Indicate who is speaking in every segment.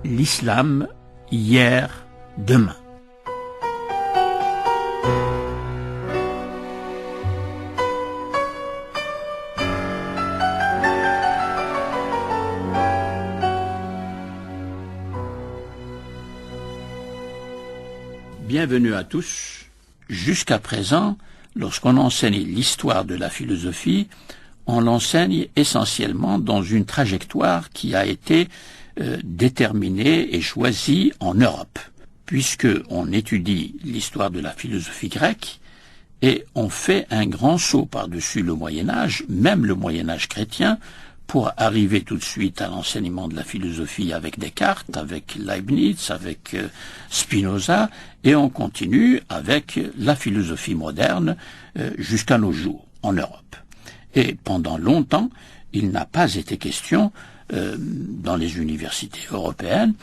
Speaker 1: l'islam hier, demain. Bienvenue à tous. Jusqu'à présent, lorsqu'on enseigne l'histoire de la philosophie, on l'enseigne essentiellement dans une trajectoire qui a été déterminée et choisie en Europe, puisqu'on étudie l'histoire de la philosophie grecque et on fait un grand saut par-dessus le Moyen-Âge, même le Moyen-Âge chrétien, pour arriver tout de suite à l'enseignement de la philosophie avec Descartes, avec Leibniz, avec Spinoza, et on continue avec la philosophie moderne jusqu'à nos jours, en Europe. Et pendant longtemps, il n'a pas été question, dans les universités européennes,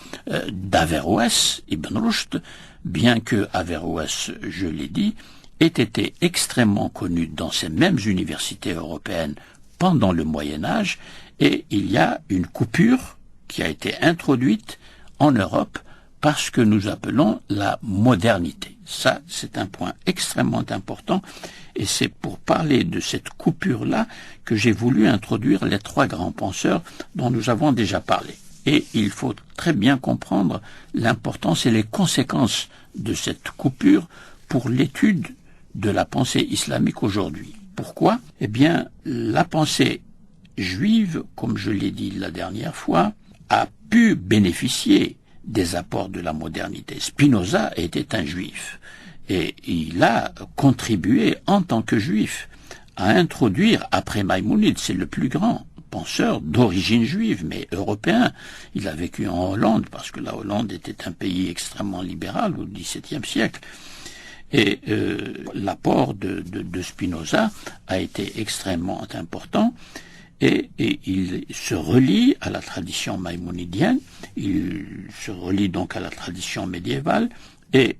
Speaker 1: d'Averroès, Ibn Rushd, bien que Averroès, je l'ai dit, ait été extrêmement connu dans ces mêmes universités européennes pendant le Moyen-Âge, et il y a une coupure qui a été introduite en Europe par ce que nous appelons la modernité. Ça, c'est un point extrêmement important, et c'est pour parler de cette coupure-là que j'ai voulu introduire les trois grands penseurs dont nous avons déjà parlé. Et il faut très bien comprendre l'importance et les conséquences de cette coupure pour l'étude de la pensée islamique aujourd'hui. Pourquoi ? Eh bien, la pensée juive, comme je l'ai dit la dernière fois, a pu bénéficier des apports de la modernité. Spinoza était un juif et il a contribué en tant que juif à introduire, après Maïmonide, c'est le plus grand penseur d'origine juive, mais européen. Il a vécu en Hollande, parce que la Hollande était un pays extrêmement libéral au XVIIe siècle. Et l'apport de Spinoza a été extrêmement important, et il se relie à la tradition maïmonidienne, il se relie donc à la tradition médiévale, et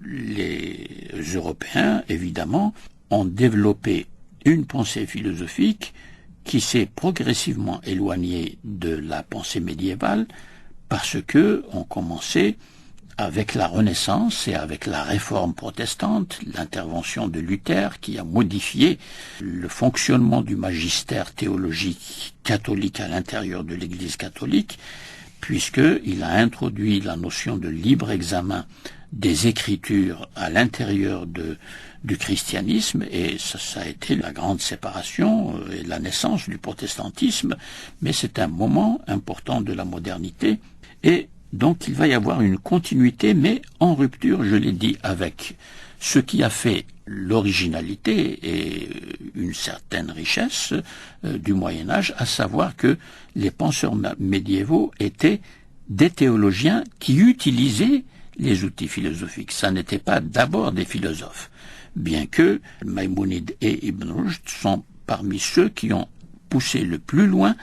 Speaker 1: les Européens, évidemment, ont développé une pensée philosophique qui s'est progressivement éloignée de la pensée médiévale, parce que on commençait avec la Renaissance et avec la Réforme protestante, l'intervention de Luther qui a modifié le fonctionnement du magistère théologique catholique à l'intérieur de l'Église catholique, puisqu'il a introduit la notion de libre examen des Écritures à l'intérieur du christianisme, et ça a été la grande séparation et la naissance du protestantisme, mais c'est un moment important de la modernité, et donc il va y avoir une continuité, mais en rupture, je l'ai dit, avec ce qui a fait l'originalité et une certaine richesse du Moyen-Âge, à savoir que les penseurs médiévaux étaient des théologiens qui utilisaient les outils philosophiques. Ça n'était pas d'abord des philosophes, bien que Maïmonide et Ibn Rushd sont parmi ceux qui ont poussé le plus loin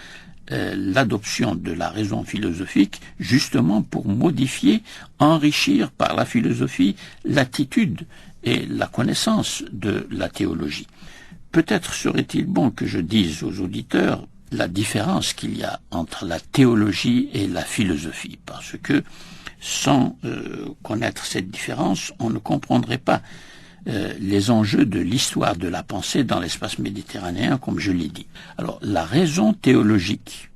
Speaker 1: l'adoption de la raison philosophique, justement pour modifier, enrichir par la philosophie l'attitude et la connaissance de la théologie. Peut-être serait-il bon que je dise aux auditeurs la différence qu'il y a entre la théologie et la philosophie, parce que sans connaître cette différence, on ne comprendrait pas les enjeux de l'histoire de la pensée dans l'espace méditerranéen, comme je l'ai dit. Alors, la raison théologique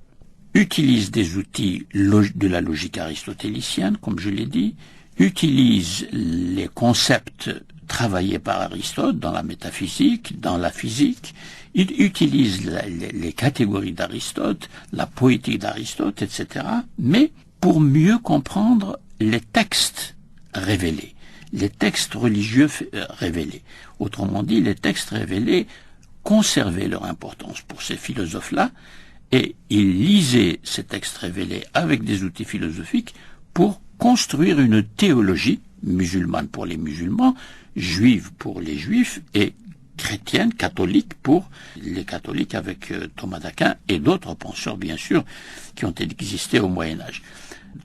Speaker 1: utilise des outils de la logique aristotélicienne, comme je l'ai dit, utilise les concepts travaillés par Aristote dans la métaphysique, dans la physique, il utilise les catégories d'Aristote, la poétique d'Aristote, etc., mais pour mieux comprendre les textes révélés, les textes religieux révélés. Autrement dit, les textes révélés conservaient leur importance pour ces philosophes-là, et ils lisaient ces textes révélés avec des outils philosophiques pour construire une théologie musulmane pour les musulmans, juive pour les juifs, et chrétienne, catholique pour les catholiques, avec Thomas d'Aquin et d'autres penseurs, bien sûr, qui ont existé au Moyen-Âge.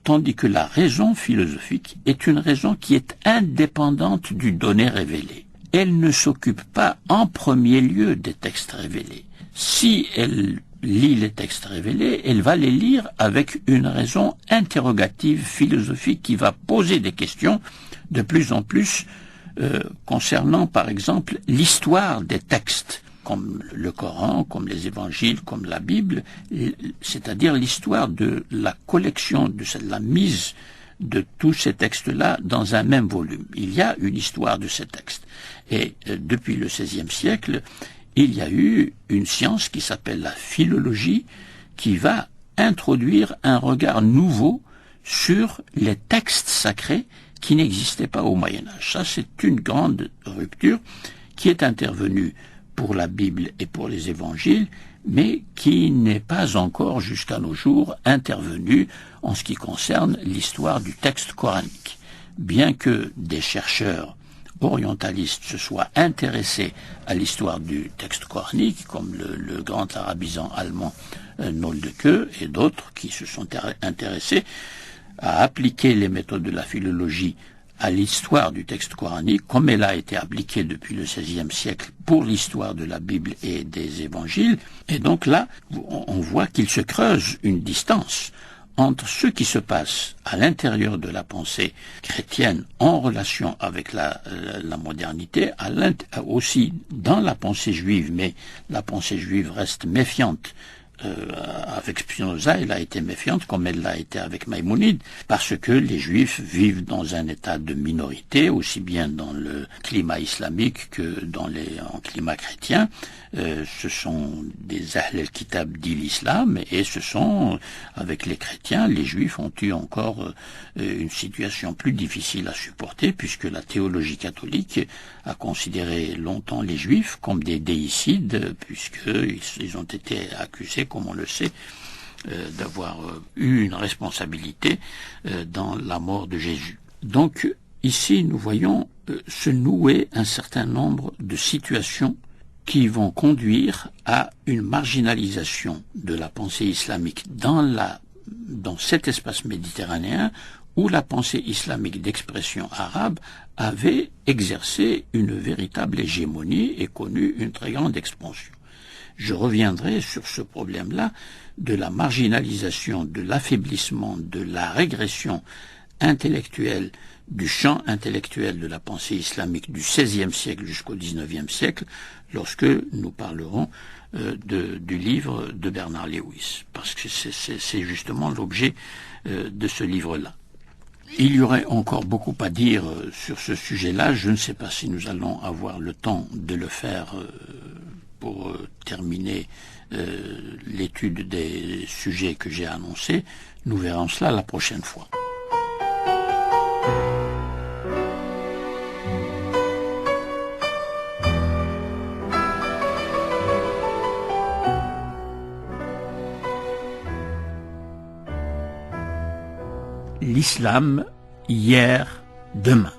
Speaker 1: Tandis que la raison philosophique est une raison qui est indépendante du donné révélé. Elle ne s'occupe pas en premier lieu des textes révélés. Si elle lit les textes révélés, elle va les lire avec une raison interrogative, philosophique, qui va poser des questions de plus en plus concernant, par exemple, l'histoire des textes, comme le Coran, comme les évangiles, comme la Bible, c'est-à-dire l'histoire de la collection, de la mise de tous ces textes-là dans un même volume. Il y a une histoire de ces textes. Et depuis le XVIe siècle, il y a eu une science qui s'appelle la philologie, qui va introduire un regard nouveau sur les textes sacrés qui n'existaient pas au Moyen-Âge. Ça, c'est une grande rupture qui est intervenue pour la Bible et pour les évangiles, mais qui n'est pas encore jusqu'à nos jours intervenue en ce qui concerne l'histoire du texte coranique. Bien que des chercheurs orientalistes se soient intéressés à l'histoire du texte coranique, comme le grand arabisant allemand Noldeke et d'autres qui se sont intéressés à appliquer les méthodes de la philologie à l'histoire du texte coranique, comme elle a été appliquée depuis le XVIe siècle pour l'histoire de la Bible et des évangiles. Et donc là, on voit qu'il se creuse une distance entre ce qui se passe à l'intérieur de la pensée chrétienne en relation avec la modernité, aussi dans la pensée juive, mais la pensée juive reste méfiante. Avec Spinoza, elle a été méfiante comme elle l'a été avec Maïmonide, parce que les Juifs vivent dans un état de minorité, aussi bien dans le climat islamique que en climat chrétien. Ce sont des Ahl el-Kitab dit l'islam, et ce sont, avec les chrétiens, les Juifs ont eu encore une situation plus difficile à supporter, puisque la théologie catholique a considéré longtemps les Juifs comme des déicides, puisqu'ils ont été accusés, comme on le sait, d'avoir eu une responsabilité dans la mort de Jésus. Donc, ici, nous voyons se nouer un certain nombre de situations qui vont conduire à une marginalisation de la pensée islamique dans cet espace méditerranéen où la pensée islamique d'expression arabe avait exercé une véritable hégémonie et connu une très grande expansion. Je reviendrai sur ce problème-là de la marginalisation, de l'affaiblissement, de la régression intellectuelle, du champ intellectuel de la pensée islamique du XVIe siècle jusqu'au XIXe siècle, lorsque nous parlerons du livre de Bernard Lewis, parce que c'est justement l'objet de ce livre-là. Il y aurait encore beaucoup à dire sur ce sujet-là. Je ne sais pas si nous allons avoir le temps de le faire pour terminer l'étude des sujets que j'ai annoncés. Nous verrons cela la prochaine fois. L'islam, hier, demain.